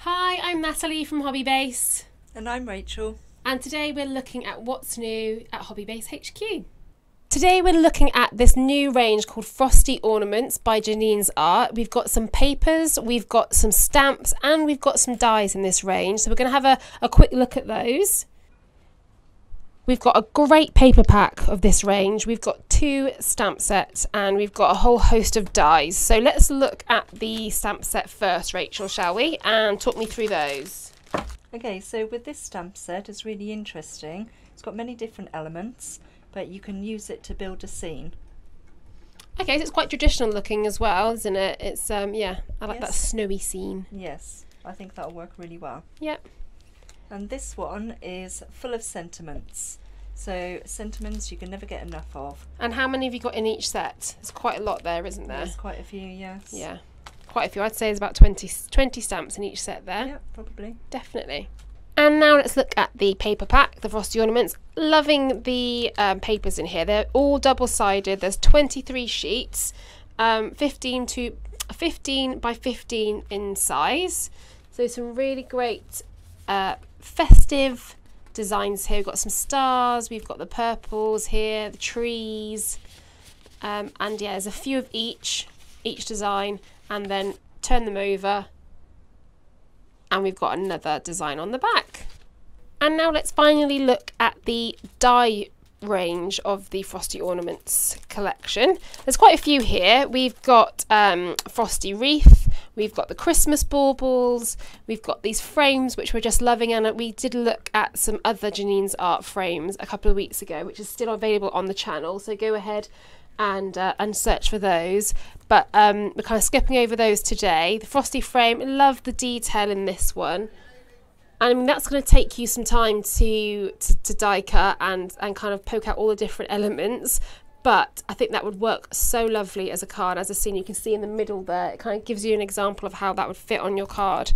Hi, I'm Natalie from Hobbybase. And I'm Rachel. And today we're looking at what's new at Hobbybase HQ. Today we're looking at this new range called Frosty Ornaments by Jeanine's Art. We've got some papers, we've got some stamps, and we've got some dies in this range. So we're going to have a quick look at those. We've got a great paper pack of this range. We've got 2 stamp sets and we've got a whole host of dies. So let's look at the stamp set first, Rachel, shall we? And talk me through those. Okay, so with this stamp set, it's really interesting. It's got many different elements, but you can use it to build a scene. Okay, so it's quite traditional looking as well, isn't it? It's, yeah, I like that snowy scene. Yes, I think that'll work really well. Yep. And this one is full of sentiments. So sentiments you can never get enough of. And how many have you got in each set? There's quite a lot there, isn't there? There's quite a few, yes. Yeah, quite a few. I'd say there's about 20 stamps in each set there. Yeah, probably. Definitely. And now let's look at the paper pack, the Frosty Ornaments. Loving the papers in here. They're all double-sided. There's 23 sheets, 15 by 15 in size. So some really great festive designs here. We've got some stars, we've got the purples here, the trees, and yeah, there's a few of each design, and then turn them over and we've got another design on the back. And now let's finally look at the die range of the Frosty Ornaments collection. There's quite a few here. We've got Frosty Wreath, we've got the Christmas baubles, we've got these frames which we're just loving, and we did look at some other Jeanine's Art frames a couple of weeks ago, which is still available on the channel, so go ahead and search for those. But we're kind of skipping over those today. The Frosty frame, love the detail in this one. And I mean, that's going to take you some time to die cut and kind of poke out all the different elements. But I think that would work so lovely as a card, as a scene. You can see in the middle there, it kind of gives you an example of how that would fit on your card.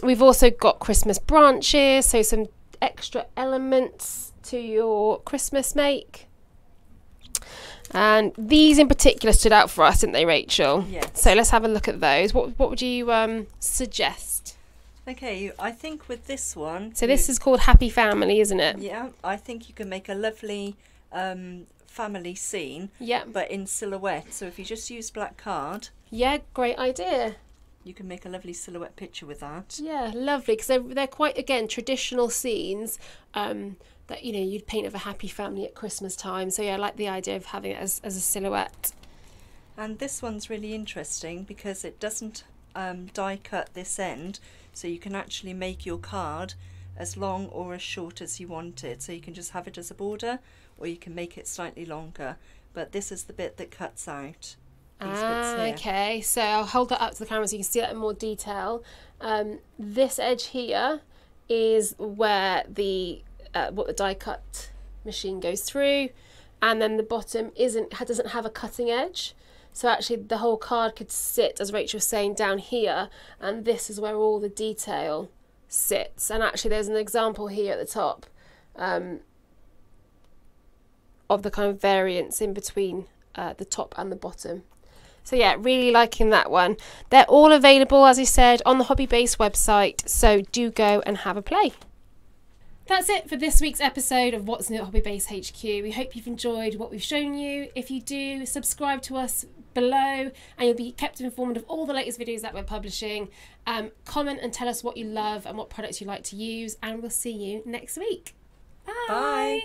We've also got Christmas branches, so some extra elements to your Christmas make. And these in particular stood out for us, didn't they, Rachel? Yes. So let's have a look at those. What would you suggest? Okay, I think with this one... So this is called Happy Family, isn't it? Yeah, I think you can make a lovely family scene, yeah, but in silhouette. So if you just use black card... Yeah, great idea. You can make a lovely silhouette picture with that. Yeah, lovely, because they're quite, again, traditional scenes that, you know, you'd paint of a happy family at Christmas time. So yeah, I like the idea of having it as a silhouette. And this one's really interesting because it doesn't die cut this end, so you can actually make your card as long or as short as you want it. So you can just have it as a border, or you can make it slightly longer. But this is the bit that cuts out. Okay, so I'll hold that up to the camera so you can see that in more detail. This edge here is where the what the die cut machine goes through, and then the bottom doesn't have a cutting edge. So actually the whole card could sit, as Rachel was saying, down here, and this is where all the detail sits. And actually there's an example here at the top of the kind of variance in between the top and the bottom. So yeah, really liking that one. They're all available, as I said, on the Hobbybase website, so do go and have a play. That's it for this week's episode of What's New at Hobbybase HQ. We hope you've enjoyed what we've shown you. If you do, subscribe to us below and you'll be kept informed of all the latest videos that we're publishing. Comment and tell us what you love and what products you like to use, and we'll see you next week. Bye. Bye.